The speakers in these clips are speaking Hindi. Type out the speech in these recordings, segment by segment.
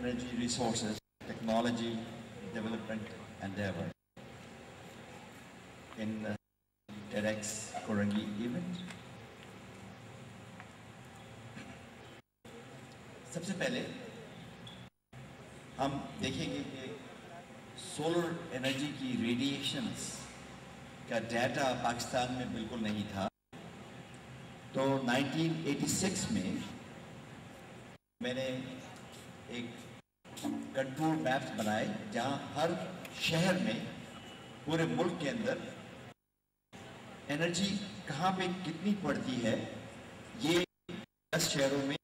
energy resources technology development endeavor in TEDx Korangi event. सबसे पहले हम देखेंगे कि सोलर एनर्जी की रेडिएशंस का डाटा पाकिस्तान में बिल्कुल नहीं था। तो 1986 में मैंने एक कंट्रोल मैप्स बनाए जहां हर शहर में पूरे मुल्क के अंदर एनर्जी कहाँ पे कितनी पड़ती है, ये 10 शहरों में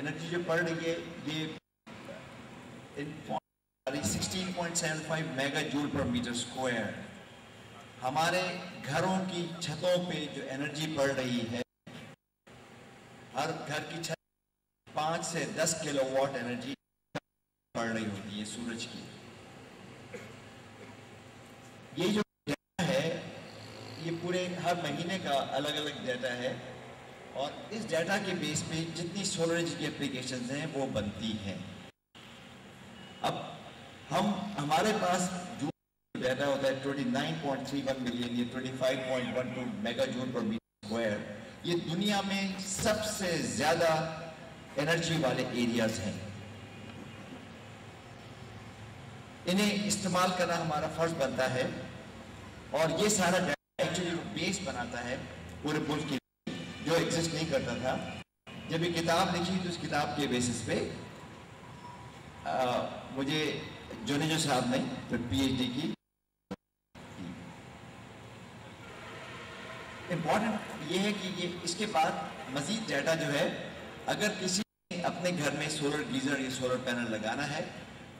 एनर्जी जो पड़ रही है ये 16.75 mega joule per metre square. हमारे घरों की छतों पे जो एनर्जी पड़ रही है, हर घर की छत 5 से 10 किलोवाट एनर्जी पड़ रही होती है सूरज की। ये जो डाटा है ये पूरे हर महीने का अलग अलग डाटा है और इस डाटा के बेस पे जितनी सोलर एनर्जी की एप्लीकेशंस हैं वो बनती हैं। अब हमारे पास जो डाटा होता है 29.31 मिलियन या 25.12 mega joule per metre square, ये दुनिया में सबसे ज्यादा एनर्जी वाले एरियाज हैं। इन्हें इस्तेमाल करना हमारा फर्ज बनता है और ये सारा डाटा एक्चुअली बेस बनाता है पूरे मुल्क के जो एग्जिस्ट नहीं करता था। जब ये किताब लिखी तो इस किताब के बेसिस पे मुझे जोनेजो साहब ने फिर पीएचडी की। इम्पॉर्टेंट ये है कि ये इसके बाद मजीद डाटा जो है, अगर किसी ने अपने घर में सोलर गीजर या सोलर पैनल लगाना है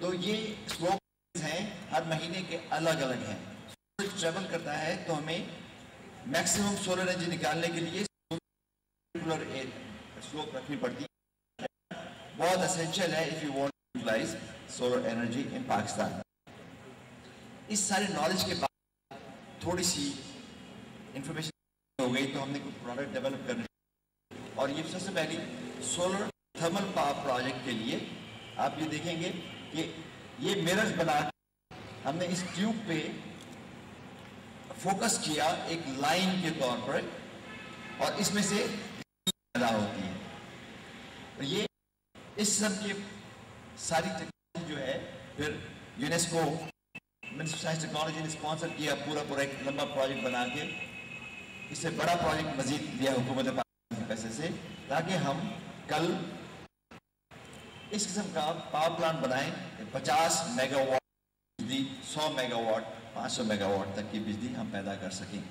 तो ये स्लोप हैं हर महीने के अलग अलग हैं। सूरज ट्रेवल करता है तो हमें मैक्सिमम सोलर एनर्जी निकालने के लिए स्लोप रखनी पड़ती है। बहुत एसेंशियल है if you want to utilise solar energy in Pakistan. इस सारे नॉलेज के बाद थोड़ी सी इंफॉर्मेशन हो गई तो हमने कुछ प्रोडक्ट डेवलप करने और ये सबसे पहली सोलर थर्मल पावर प्रोजेक्ट के लिए आप ये देखेंगे कि ये मिरर्स बना हमने इस ट्यूब पे फोकस किया एक लाइन के तौर पर और इसमें से पैदा होती है। तो ये इस सब की सारी टेक्नोलॉजी जो है फिर UNESCO ministry of science technology ने स्पॉन्सर किया पूरा एक लंबा प्रोजेक्ट बना के। इससे बड़ा प्रोजेक्ट मजीद दिया हुकूमत पाकिस्तान के पैसे से ताकि हम कल इस किस्म का पावर प्लांट बनाएं 50 मेगावाट बिजली, 100 मेगावाट, 500 मेगावाट तक की बिजली हम पैदा कर सकें।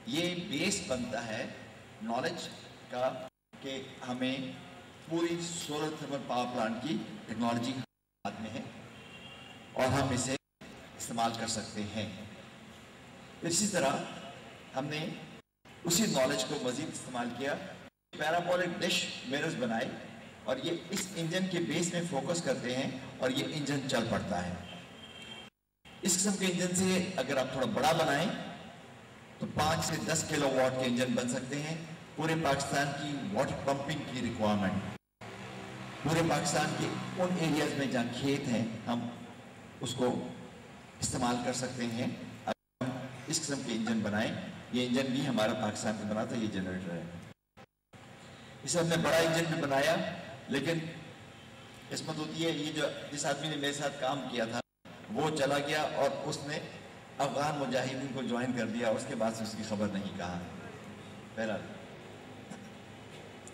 ये बेस बनता है नॉलेज का कि हमें पूरी सोलर थर्मल पावर प्लांट की टेक्नोलॉजी हाथ में है और हम इसे इस्तेमाल कर सकते हैं। इसी तरह हमने उसी नॉलेज को मजीद इस्तेमाल किया, पैराबोलिक डिश मिरर्स बनाए और ये इस इंजन के बेस में फोकस करते हैं और ये इंजन चल पड़ता है। इस किस्म के इंजन से अगर आप थोड़ा बड़ा बनाएं तो 5 से 10 किलोवाट के इंजन बन सकते हैं। पूरे पाकिस्तान की वाटर पंपिंग की रिक्वायरमेंट, पूरे पाकिस्तान के उन एरियाज में जहाँ खेत हैं हम उसको इस्तेमाल कर सकते हैं अगर हम इस किस्म के इंजन बनाएं। ये इंजन भी हमारा पाकिस्तान में बना था, ये जनरेटर है। इसे हमने बड़ा इंजन भी बनाया, लेकिन किस्मत होती है ये जो जिस आदमी ने मेरे साथ काम किया था वो चला गया और उसने अफगान मुजाहिदीन को ज्वाइन कर दिया। उसके बाद से उसकी खबर नहीं कहा। पहला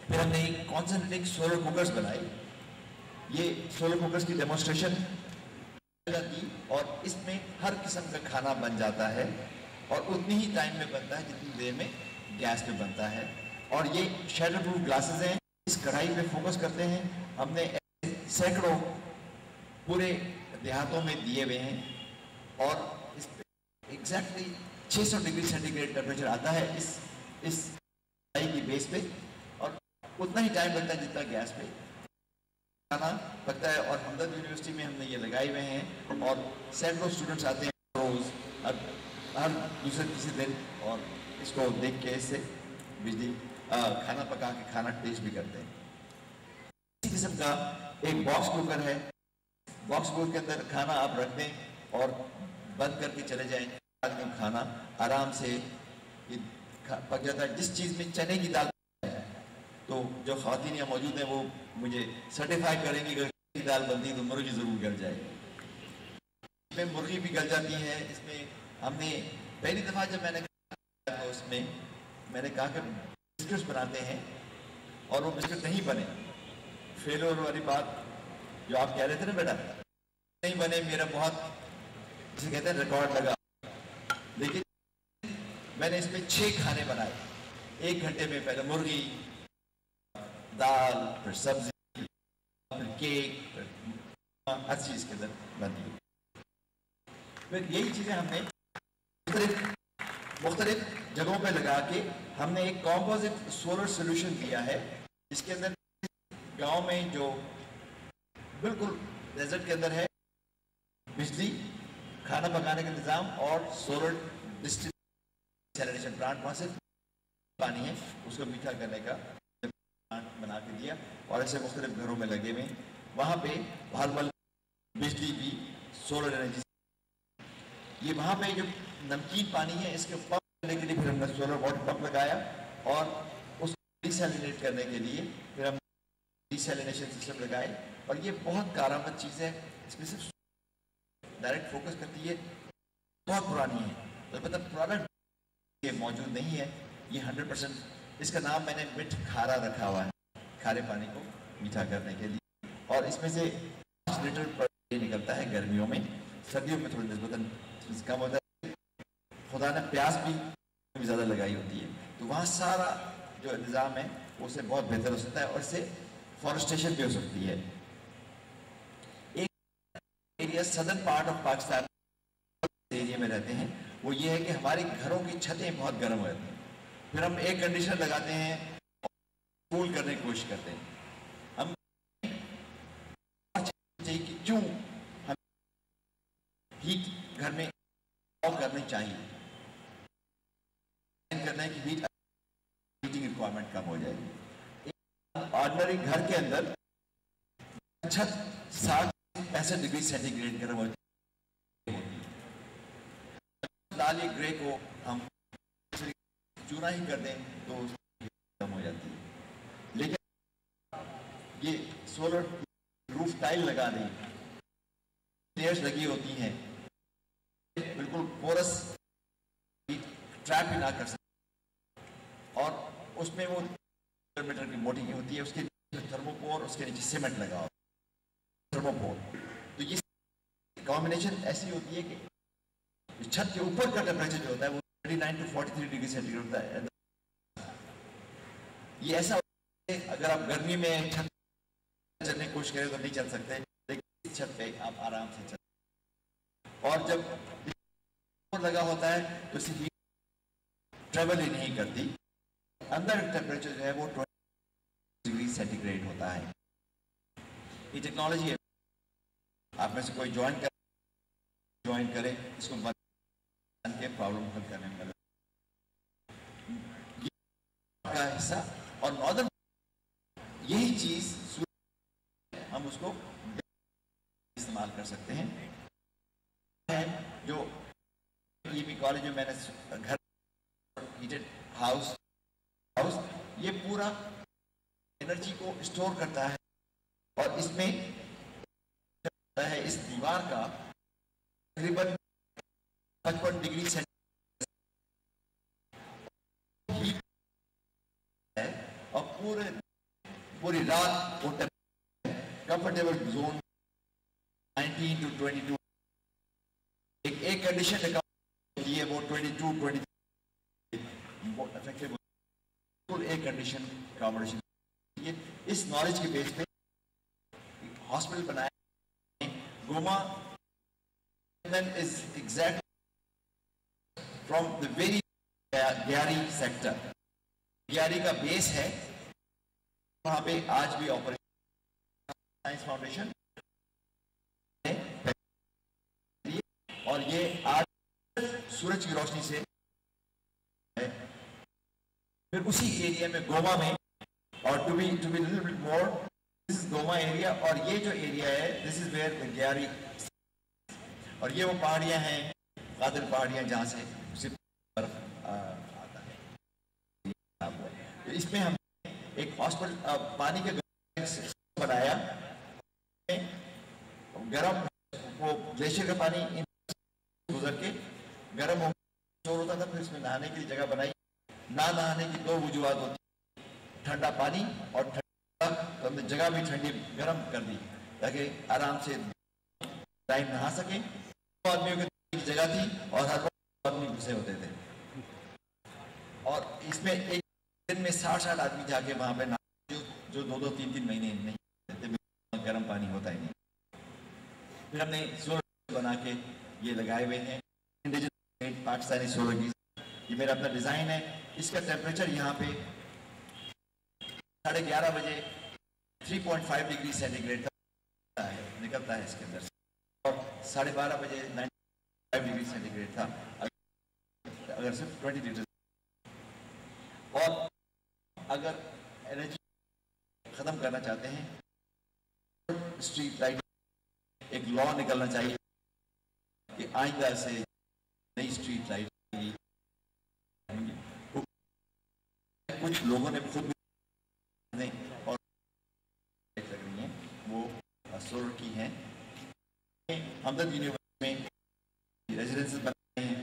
फिर हमने एक कॉन्सेंट्रेटिक सोलर कुकर्स बनाए। ये सोलर कुकर्स की डेमोन्स्ट्रेशन की और इसमें हर किस्म का खाना बन जाता है और उतनी ही टाइम में बनता है जितनी देर में गैस पे बनता है। और ये शैटर प्रूफ ग्लासेस हैं, इस कढ़ाई पे फोकस करते हैं। हमने सैकड़ों पूरे देहातों में दिए हुए हैं और इस एग्जैक्टली 600 डिग्री सेंटीग्रेड टेम्परेचर आता है इस कढ़ाई की बेस पे और उतना ही टाइम लगता है जितना गैस पे खाना पकता है। और हमदर्द यूनिवर्सिटी में हमने ये लगाए हुए हैं और सैकड़ों स्टूडेंट्स आते हैं रोज हर दूसरे तीसरे दिन और इसको देख के इससे बिजली खाना पका के खाना टेस्ट भी करते हैं। इसी किस्म का एक बॉक्स कुकर है बॉक्स बूथ के अंदर खाना आप रख दें और बंद करके चले जाएं, आदमी खाना आराम से ये पक जाता है। जिस चीज़ में चने की दाल है, तो जो ख़वातीन यहाँ मौजूद हैं वो मुझे सर्टिफाई करेंगी कि अगर चने की दाल बनती है तो मुर्गी ज़रूर गल जाएगी। इसमें मुर्गी भी गल जाती है। इसमें हमने पहली दफ़ा जब मैंने तो उसमें मैंने कहा कि बिस्किट्स बनाते हैं और वो बिस्किट नहीं बने। फेलियर वाली बात जो आप कह रहे थे ना बेटा, नहीं बने, मेरा बहुत जिसे कहते हैं रिकॉर्ड लगा। लेकिन मैंने इसमें 6 खाने बनाए 1 घंटे में। पहले मुर्गी, दाल, फिर सब्जी, फिर केक, फिर हर चीज़ के अंदर बनी। फिर यही चीज़ें हमने मुख्तलिफ जगहों पे लगा के हमने एक कॉम्पोजिट सोलर सोल्यूशन दिया है, जिसके अंदर गांव में जो बिल्कुल डेजर्ट के अंदर है, बिजली, खाना पकाने का निज़ाम और सोलर डिस्टिलेशन प्लांट, वहाँ से पानी है उसको मीठा करने का प्लांट बना के दिया और ऐसे मुख्तलिफ घरों में लगे हुए। वहाँ पे हर बिजली भी सोलर एनर्जी। ये वहाँ पे जो नमकीन पानी है इसके पंप करने के लिए फिर हमने सोलर वाटर पंप लगाया और उसको डिसैलिनेट करने के लिए फिर हम डिसैलिनेशन सिस्टम लगाए। और ये बहुत कारआमद चीज़ है। इसमें सिर्फ डायरेक्ट फोकस करती है, बहुत पुरानी है, अलबत्ता पुराना ये मौजूद नहीं है। ये 100%, इसका नाम मैंने मिठ खारा रखा हुआ है, खारे पानी को मीठा करने के लिए। और इसमें से 5 लीटर पर डे निकलता है गर्मियों में। सर्दियों में थोड़ी निस्बतन कम होता है, खुदा ने प्यास भी ज़्यादा लगाई होती है, तो वहाँ सारा जो निज़ाम है वो उससे बहुत बेहतर हो सकता है और इससे फॉरेस्टेशन भी हो सकती है। एक area southern part of Pakistan area में रहते हैं, वो ये है कि हमारे घरों की छतें बहुत गर्म हो जाती हैं। फिर हम एयर कंडीशनर लगाते हैं और कूल करने की कोशिश करते हैं। हम चाहिए कि क्यों हम हीट घर में ऑफ करनी चाहिए, करना है कि हीटिंग रिक्वायरमेंट कम हो जाएगी। ऑर्डिनरी घर के अंदर छत 60-65 डिग्री सेंटीग्रेड गर्म होती है। लाल ये ग्रे को हम चूना ही कर दें तो कम हो जाती है। लेकिन ये सोलर रूफ टाइल लगा दें, लेयर्स लगी होती हैं, बिल्कुल पोरस ट्रैप भी ना कर सकते। और उसमें वो मीटर की मोटी होती है, उसके नीचे थर्मोपोर, उसके नीचे सीमेंट लगा हो, थर्मोपोर। तो ये कॉम्बिनेशन ऐसी होती है कि छत के ऊपर का टेम्परेचर जो होता है वो 39 to 43 डिग्री सेंटीग्रेड होता है। ये ऐसा है अगर आप गर्मी में छत चलने की कोशिश करें तो नहीं चल सकते, लेकिन इस छत पे आप आराम से चल। और जब लगा होता है तो इससे ट्रेवल ही नहीं करती, अंदर टेम्परेचर जो है वो 20 डिग्री सेंटीग्रेड होता है। ये टेक्नोलॉजी है, आप में से कोई ज्वाइन करे, इसको बंद के प्रॉब्लम हल करने में मदद का हिस्सा। और नॉर्दर्न यही चीज हम उसको इस्तेमाल कर सकते हैं। जो ईबी कॉलेज में मैंने घर हीटेड हाउस, ये पूरा एनर्जी को स्टोर करता है और इसमें है इस दीवार का तकरीबन 55 डिग्री सेंटीग्रेड है और पूरी रात वो कंफर्टेबल जोन 19 to 22। एक कंडीशन होती है वो 22-23 इफेक्टिव एक कंडीशन अकोमोडेशन। ये इस नॉलेज के बेस पे हॉस्पिटल बनाया Goma is exact from the very ग्यारी sector. ग्यारी का बेस है वहां पे आज भी ऑपरेशन साइंस फाउंडेशन है और ये आज सूरज की रोशनी से है। फिर उसी एरिया में गोवा में और to be little bit more, this is डोमा एरिया, और ये जो एरिया है दिस इज वेयर ग्यारी, और ये वो पहाड़ियाँ हैं, कादिर पहाड़ियाँ, जहाँ से बर्फ आता है। तो इसमें हम एक हॉस्पिटल पानी के बनाया, गर्म वो ग्लेशियर का पानी गुजर के गर्म होता था, फिर इसमें नहाने की जगह बनाई। ना नहाने की दो वजूहत होती, ठंडा पानी और ठंडा, तो हमने जगह भी ठंडी गर्म कर दी ताकि आराम से टाइम नहा सके। दो आदमियों की जगह थी और हर आदमी घुसे होते थे, और इसमें एक दिन में 60-60 आदमी जाके वहां पे नहा, जो 2-2, 3-3 महीने नहीं रहते, गर्म पानी होता ही नहीं। फिर हमने सोलर बना के ये लगाए हुए हैं, इंडिजिनस पाकिस्तानी सोलर की। ये मेरा अपना डिजाइन है। इसका टेम्परेचर यहाँ पे 11:30 बजे 3.5 डिग्री सेंटीग्रेड निकलता है इसके अंदर से, और 12:30 बजे 95 डिग्री सेंटीग्रेड था अगर सिर्फ 20 लीटर। और अगर एनर्जी खत्म करना चाहते हैं, स्ट्रीट लाइट एक लॉ निकलना चाहिए कि आइंदा से नई स्ट्रीट लाइट, कुछ लोगों ने खुद और लग रही हैं वो सोलर की हैं। हमदर्द यूनिवर्सिटी में रेजिडेंसेस बनाए हैं,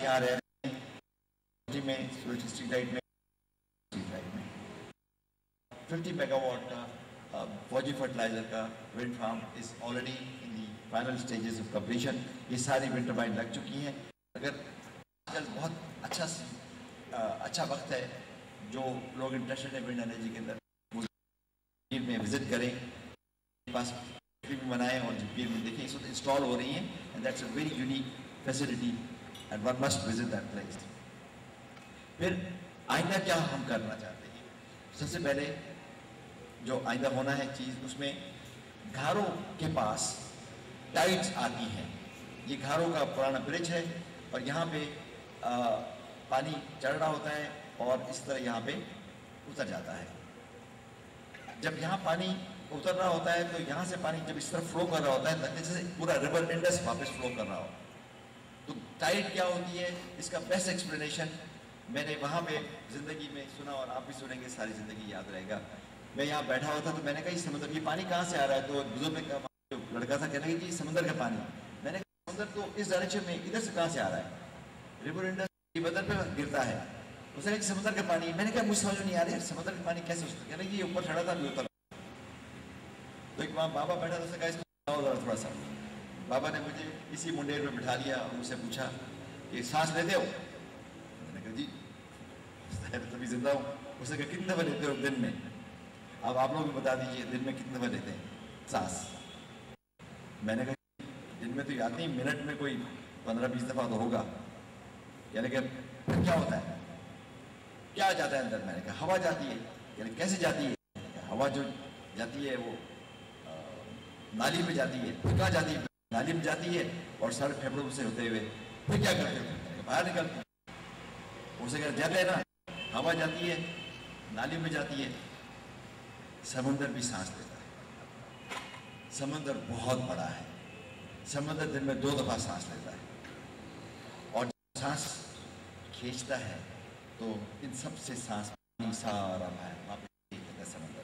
यहाँ रह रहे हैं में स्ट्रीट लाइट में 50 मेगावाट का फौजी फर्टिलाइजर का wind farm is already in the final stages of completion. ये सारी विंड टर्बाइन लग चुकी हैं। अगर आजकल बहुत अच्छा वक्त है, जो लोग इंटरेस्टेड है विंड एनर्जी के अंदर, वो पीर में विजिट करें, पास भी बनाएं और पीर में देखें, इस वक्त इंस्टॉल हो रही हैं, and that's a very unique facility and one must visit that place. फिर आइंदा क्या हम करना चाहते हैं? सबसे पहले जो आइंदा होना है चीज़, उसमें घरों के पास टाइड्स आती हैं। ये घरों का पुराना ब्रिज है और यहाँ पे पानी चढ़ रहा होता है और इस तरह यहाँ पे उतर जाता है। जब यहाँ पानी उतर रहा होता है तो यहाँ से पानी जब इस तरह फ्लो कर रहा होता है, जैसे पूरा रिवर इंडस वापस फ्लो कर रहा हो। तो टाइड क्या होती है, इसका बेस्ट एक्सप्लेनेशन मैंने वहाँ पे ज़िंदगी में सुना और आप भी सुनेंगे, सारी ज़िंदगी याद रहेगा। मैं यहाँ बैठा हुआ था तो मैंने कहा समुद्र, ये पानी कहाँ से आ रहा है? तो बुजुर्ग ने कहा, लड़का था, कहने लगा कि समुद्र का पानी। मैंने कहा समुद्र तो इस डायरेक्शन में, इधर से कहाँ से आ रहा है? रिवर इंडस बदल पे गिरता है। उसने कहा समुद्र का पानी। मैंने कहा मुझे समझ नहीं आ रहा है, समुद्र का पानी कैसे उठता? कहने लगी ये ऊपर चढ़ा था, अभी उतर। तो एक वहाँ बाबा बैठा था, उसने कहा इसको थोड़ा सा। बाबा ने मुझे इसी मुंडेर में बिठा लिया और मुझसे पूछा ये सांस लेते हो? मैंने कहा जी तभी जिंदा हूँ। उसने कहा कितने दफा लेते हो दिन में? अब आप लोग भी बता दीजिए दिन में कितने दफा लेते हैं सांस? मैंने कहा दिन में तो याद नहीं, मिनट में कोई 15-20 दफा तो होगा। यानी कि क्या होता है, क्या जाता है अंदर? मैंने कहा हवा जाती है। यानी कैसे जाती है? हवा जो जाती है वो नाली में जाती है। फिर कहाँ जाती है? नाली में जाती है और सारे फेफड़ों से होते हुए फिर क्या करते हो? बाहर निकलती है। उसे कहते जाते है ना, हवा जाती है, नाली में जाती है। समुंदर भी सांस लेता है। समुंदर बहुत बड़ा है। समुंदर दिन में 2 दफा सांस लेता है और सांस खींचता है तो इन सब से सांस सारा बाहर वापस समुंदर।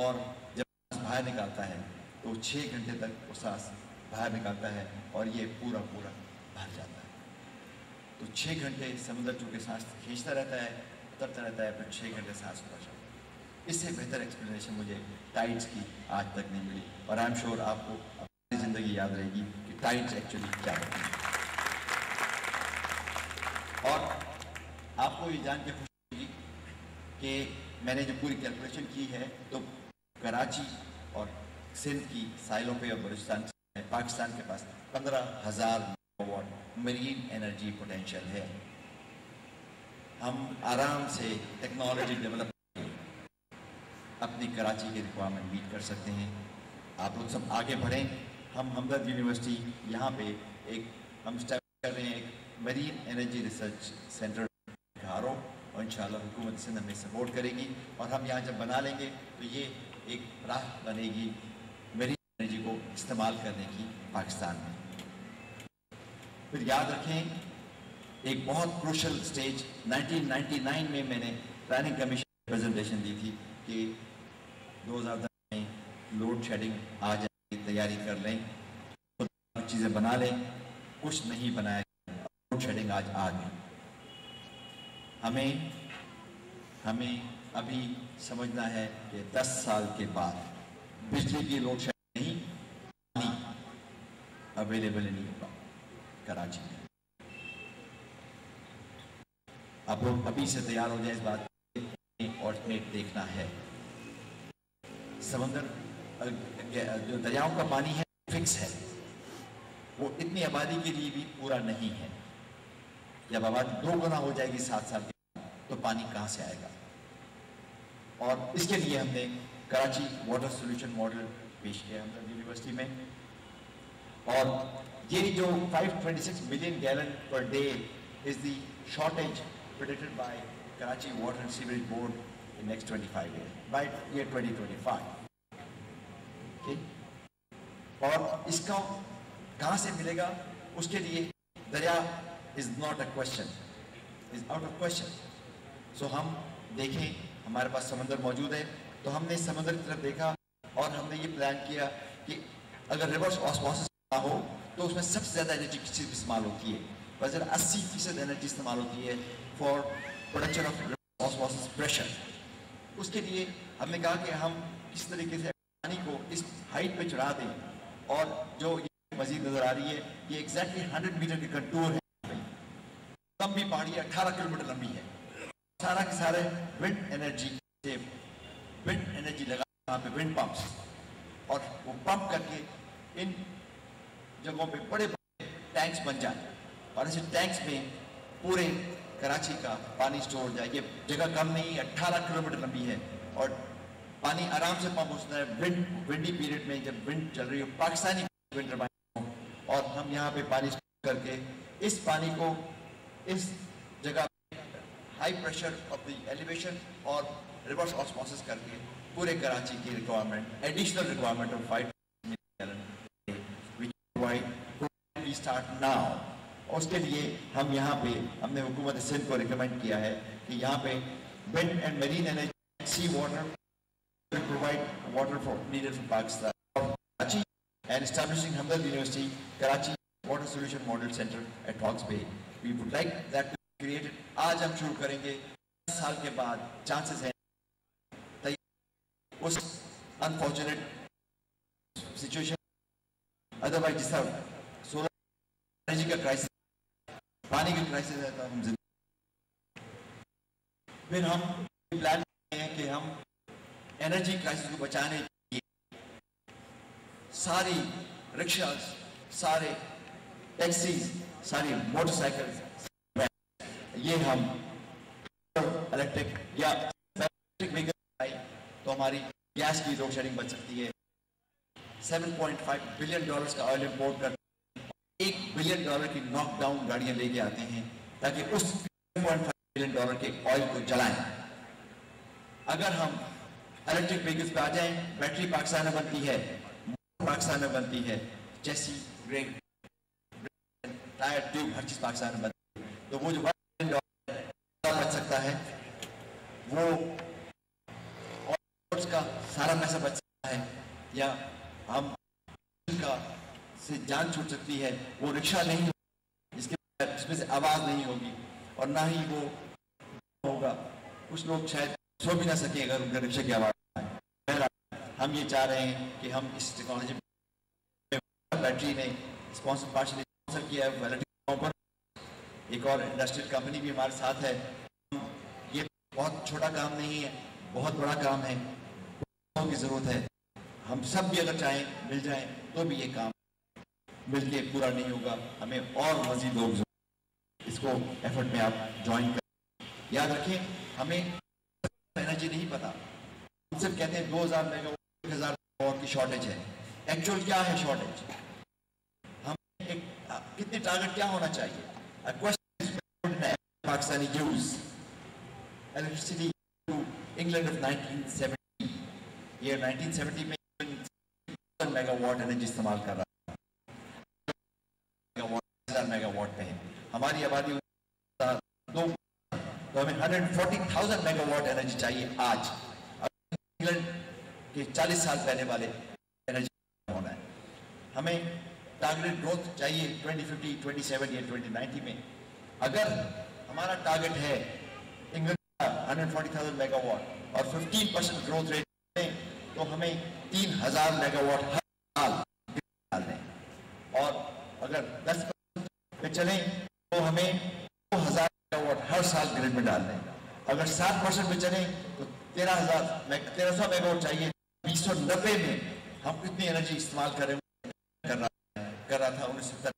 और जब सांस बाहर निकालता है तो 6 घंटे तक वो सांस बाहर निकालता है और ये पूरा भर जाता है। तो 6 घंटे समुद्र चूँकि सांस खींचता रहता है, उतरता रहता है, फिर 6 घंटे सांस उतर जाता है। इससे बेहतर एक्सप्लेनेशन मुझे टाइड्स की आज तक नहीं मिली और आई एम श्योर आपको अपनी ज़िंदगी याद रहेगी कि टाइड्स एक्चुअली क्या होती है। और आपको ये जान के खुशी होगी कि मैंने जो पूरी कैलकुलेशन की है तो कराची और सिंध की साइलों पे और बलूचिस्तान पाकिस्तान के पास 15,000 मेगावाट मरीन एनर्जी पोटेंशियल है। हम आराम से टेक्नोलॉजी डेवलप अपनी कराची के रिक्वायरमेंट मीट कर सकते हैं। आप लोग सब आगे बढ़ें। हम हमदर्द यूनिवर्सिटी यहाँ पे हम स्टार्ट कर रहे हैं एक मरीन एनर्जी रिसर्च सेंटर घारों और इंशाल्लाह हुकूमत सिंध हमें सपोर्ट करेगी और हम यहाँ जब बना लेंगे तो ये एक राह बनेगी मेरी एनर्जी को इस्तेमाल करने की पाकिस्तान में। फिर याद रखें, एक बहुत क्रूशल स्टेज 1999 में मैंने प्लानिंग कमीशन प्रेजेंटेशन दी थी कि 2010 में लोड शेडिंग आ जाए, तैयारी कर लें, तो चीज़ें बना लें। कुछ नहीं बनाया, लोड शेडिंग आज आ गई। हमें अभी समझना है कि 10 साल के बाद बिजली की लोड शेडिंग नहीं, पानी अवेलेबल नहीं होगा कराची में। अब लोग अभी से तैयार हो जाए इस बात ऑल्टरनेट देखना है। समंदर जो दरियाओं का पानी है फिक्स है, वो इतनी आबादी के लिए भी पूरा नहीं है। जब आबादी 2 गुना हो जाएगी 7 साल के बाद तो पानी कहाँ से आएगा? और इसके लिए हमने कराची वाटर सोल्यूशन मॉडल पेश किया हमने यूनिवर्सिटी में। और ये जो 526 million gallon per day is the shortage predicted by Karachi water and sewerage board in next 25 years, by year 2025। और इसका कहाँ से मिलेगा? उसके लिए दरिया is not a question, is out of question. So हम देखें, हमारे पास समंदर मौजूद है, तो हमने समंदर की तरफ देखा और हमने ये प्लान किया कि अगर रिवर्स ऑस्मोसिस ना हो तो उसमें सबसे ज़्यादा एनर्जी किस चीज़ में इस्तेमाल होती है? वजह 80% एनर्जी इस्तेमाल होती है for production of reverse osmosis pressure. उसके लिए हमने कहा कि हम किस तरीके से पानी को इस हाइट पे चढ़ा दें। और जो मजीद नजर आ रही है, ये एग्जैक्टली 100 मीटर के कंटूर है। लंबी पहाड़ी 18 किलोमीटर लंबी है। सारा के सारे विंड एनर्जी से विंड एनर्जी लगा यहाँ पे विंड पंप्स, और वो पंप करके इन जगहों पे बड़े बड़े टैंक्स बन जाए और ऐसे टैंक्स में पूरे कराची का पानी स्टोर हो जाए। ये जगह कम नहीं, 18 किलोमीटर लंबी है और पानी आराम से पंप होता है विंडी पीरियड में, जब विंड चल रही हो, पाकिस्तानी विंड टर्बाइन हो। और हम यहाँ पे पानी स्टोर करके इस पानी को इस जगह high pressure of the elevation और रिवर्स ऑस्मोसिस करके पूरे कराची की requirement, additional requirement of 5 million we start now. उसके लिए हम यहाँ पे हमने हुकूमत सिंध को रिकमेंड किया है कि यहाँ पे wind and marine energy, sea water provide water for needed for Pakistan, Karachi and establishing Hamdard university Karachi water solution model centre at Hawkes Bay. We would like that created. आज हम शुरू करेंगे, 10 साल के बाद चांसेस है उस अनफॉर्चुनेट सिचुएशन, अदरवाइज जिस तरह सोलर एनर्जी का क्राइसिस, पानी का क्राइसिस है, तो हम फिर हम प्लान करते हैं कि हम एनर्जी क्राइसिस को बचाने के लिए सारी रिक्शास, सारे टैक्सीज, सारी मोटरसाइकिल, ये हम इलेक्ट्रिक या इलेक्ट्रिक व्हीकल तो हमारी गैस की लोड शेडिंग बच सकती है। $7.5 बिलियन का ऑयल इंपोर्ट कर $1 बिलियन की नॉकडाउन गाड़ियां लेके आते हैं ताकि उस $7.5 बिलियन के ऑयल को जलाएं। अगर हम इलेक्ट्रिक व्हीकल्स पे आ जाएं, बैटरी पाकिस्तान में बनती है, पाकिस्तान में बनती है, चेसी, ब्रेक, टायर, ट्यूब, हर चीज पाकिस्तान में बनती है, तो वो जो $1 बिलियन बच सकता है, वो का सारा पैसा बच सकता है, या हम का से जान छूट सकती है। वो रिक्शा नहीं जिसमें से आवाज नहीं होगी और ना ही वो होगा, कुछ लोग शायद सो भी ना सके अगर उनका रिक्शा की आवाज आए। हम ये चाह रहे हैं कि हम इस टेक्नोलॉजी बैटरी ने पार्शली स्पॉन्सर किया है, एक और इंडस्ट्रियल कंपनी भी हमारे साथ है। ये बहुत छोटा काम नहीं है, बहुत बड़ा काम है, की जरूरत है। हम सब भी अगर चाहें मिल जाएं तो भी ये काम मिलके पूरा नहीं होगा, हमें और मजीद लोग इसको एफर्ट में आप ज्वाइन करें। याद रखें, हमें एनर्जी नहीं पता, हम सिर्फ कहते हैं 2000 मेगावाट 1000 मेगावाट की शॉर्टेज है। एक्चुअल क्या है शॉर्टेज? हम कितनी टारगेट क्या होना चाहिए? Pakistani use electricity to England of 1970. Year 1970 में 1000 मेगावाट एनर्जी इस्तेमाल कर रहा है, 1000 मेगावाट पे है। हमारी आबादी तो हमें 140,000 मेगावाट एनर्जी चाहिए आज। इंग्लैंड के 40 साल पहले वाले एनर्जी होना है। हमें टारगेट ग्रोथ चाहिए 2050, 27 या 2090 में। अगर हमारा टारगेट है इंग्लैंड का 140,000 मेगावाट और 15% ग्रोथ रेट तो हमें 3,000 मेगावाट हर साल डालने, और अगर 10% पे चलें तो हमें 2,000 मेगावाट हर साल ग्रिड में डालने। अगर 7% पे चलें तो 1300 मेगावाट चाहिए। 1990 में हम कितनी एनर्जी इस्तेमाल कर रहा था 1970।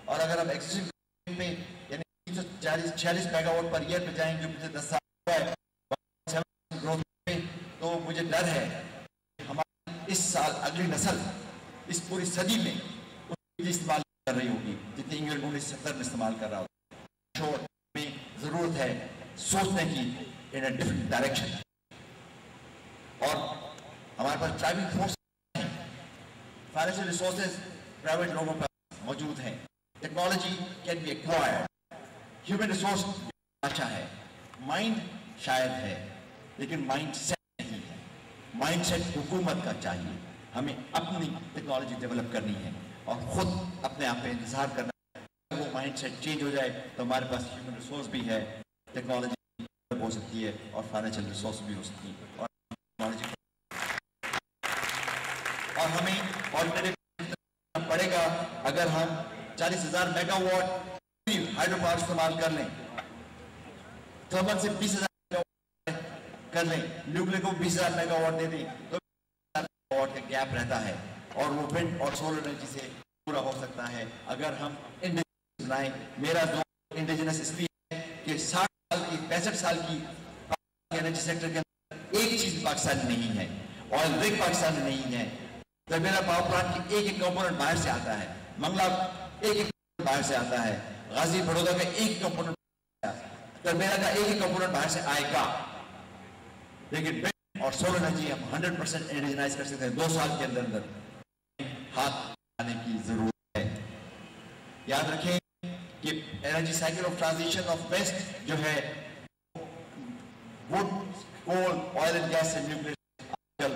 और अगर हम एक्सिस्टिंग पे यानी 346 मेगावाट पर ईयर पे जाएंगे जो पिछले 10 साल हुआ है ग्रोथ पे, तो मुझे डर है हमारी इस साल अगली नस्ल इस पूरी सदी में उतनी इस्तेमाल कर रही होगी जितनी इंग्लैंड 1970 में इस्तेमाल कर रहा होगा। में जरूरत है सोचने की इन अ डिफरेंट डायरेक्शन। और हमारे पास ड्राइविंग फोर्स है, फाइनेंशियल रिसोर्सेज प्राइवेट लोगों पर मौजूद हैं, technology can be acquired, human resource अच्छा है, माइंड शायद है लेकिन माइंड सेट नहीं है। माइंड सेट हुकूमत का चाहिए। हमें अपनी टेक्नोलॉजी डेवलप करनी है और खुद अपने आप पे इंतजार करना है। वो माइंड सेट चेंज हो जाए तो हमारे पास ह्यूमन रिसोर्स भी है, टेक्नोलॉजी हो सकती है और फाइनेंशियल रिसोर्स भी हो सकती है। और हमें ऑल्टरनेटिव पड़ेगा। अगर हम 40,000 मेगावाट हाइड्रो पावर इस्तेमाल कर लें, थर्मल से 20,000 मेगावाट कर लें, न्यूक्लियर को 20,000 मेगावाट दे दें तो मेगावाट का गैप रहता है और वो विंड और सोलर एनर्जी से पूरा हो सकता है। अगर हम इंडिजिनस बनाएं, मेरा जो इंडिजिनस इसलिए है कि 60 साल की 65 साल की एनर्जी सेक्टर के अंदर एक चीज पाकिस्तान नहीं है, ऑयल रिग पाकिस्तान में नहीं है। दरमेला पावर प्लांट की एक कंपोनेंट बाहर से आता है, मंगला एक बाहर से आता है, गाजी बड़ौदा का एक कंपोनेंट, दरमेला का एक कंपोनेंट बाहर से आएगा। लेकिन विंड और सोलर एनर्जी हम 100% इंडिजिनाइज कर सकते हैं 2 साल के अंदर अंदर। हाथ आने की जरूरत है। याद रखें कि energy cycle of transition of waste जो है wood, coal, oil and gas से न्यूक्लियर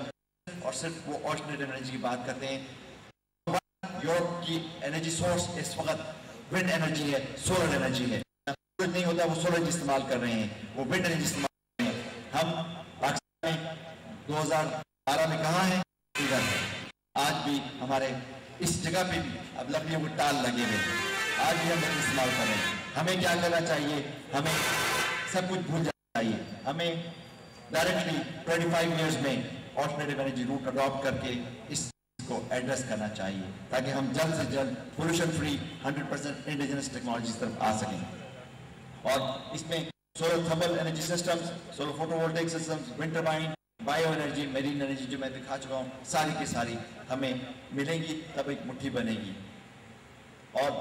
और सिर्फ वो ऑल्टरनेटिव एनर्जी की बात करते हैं। यूरोप की एनर्जी सोर्स इस वक्त विंड एनर्जी है, सोलर एनर्जी है। नहीं होता वो सोलर एनर्जी इस्तेमाल कर रहे हैं, वो विंड एनर्जी इस्तेमाल कर रहे हैं। हम पाकिस्तान में 2012 में कहाँ हैं? इधर है। आज भी हमारे इस जगह पे भी अब लकड़ियों के टाल लगे हुए हैं, आज भी हम इस्तेमाल कर रहे हैं। हमें क्या करना चाहिए? हमें सब कुछ भूल जाना चाहिए। हमें डायरेक्टली 25 ईयर्स में ऑल्टरनेटिव एनर्जी रूट अडॉप्ट करके इसको एड्रेस करना चाहिए ताकि हम जल्द से जल्द पोल्यूशन फ्री 100% इंडिजिनस टेक्नोलॉजी की तरफ आ सकें। और इसमें solar thermal energy systems, solar photovoltaic systems, wind turbine, bio energy, marine energy जो मैं दिखा चुका हूँ, सारी की सारी हमें मिलेंगी तब एक मुट्ठी बनेगी। और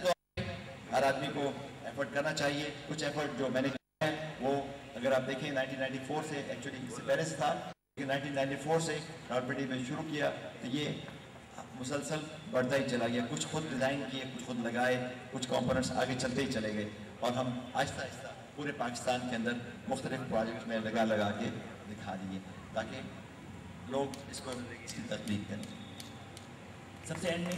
तो हर आदमी को एफर्ट करना चाहिए। कुछ एफर्ट जो मैंने किया है वो अगर आप देखें 1994 से, एक्चुअली इससे पहले से था लेकिन 1994 से रावलपिंडी में शुरू किया तो ये मुसलसल बढ़ता ही चला गया। कुछ खुद डिज़ाइन किए, कुछ खुद लगाए, कुछ कंपोनेंट्स आगे चलते ही चले गए और हम आहिस्ता आहिस्ता पूरे पाकिस्तान के अंदर मुख्तलिफ प्रोजेक्ट में लगा के दिखा दिए ताकि लोग इसको इसकी तकलीफ करें। सबसे एंड में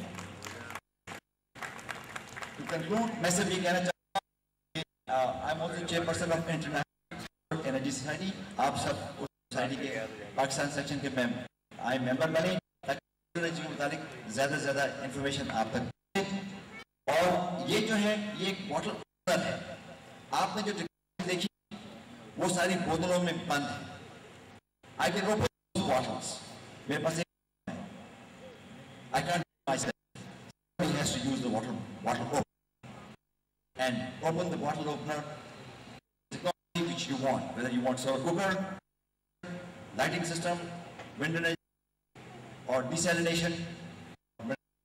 टू कंक्लूड मैं सिर्फ ये कहना चाहता हूँ, I am also chairperson of international energy society. आप सब उस सोसाइटी के पाकिस्तान सेक्शन के मेंबर बने ताकि एनर्जी के मुताबिक ज़्यादा से ज़्यादा इंफॉर्मेशन आप तक पहुंचे। और ये जो है ये एक बॉटल है, आपने जो देखी वो सारी बोतलों में बंद है। आई कैन ओपन बॉटल्स, मेरे पास एक है, I can myself, somebody has to use the bottle opener and open the bottle opener technology which you want, whether you want solar cooker, lighting system, wind energy or desalination,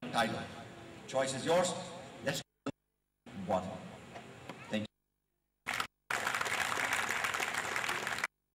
tidal. Choice is yours. Let's bottle.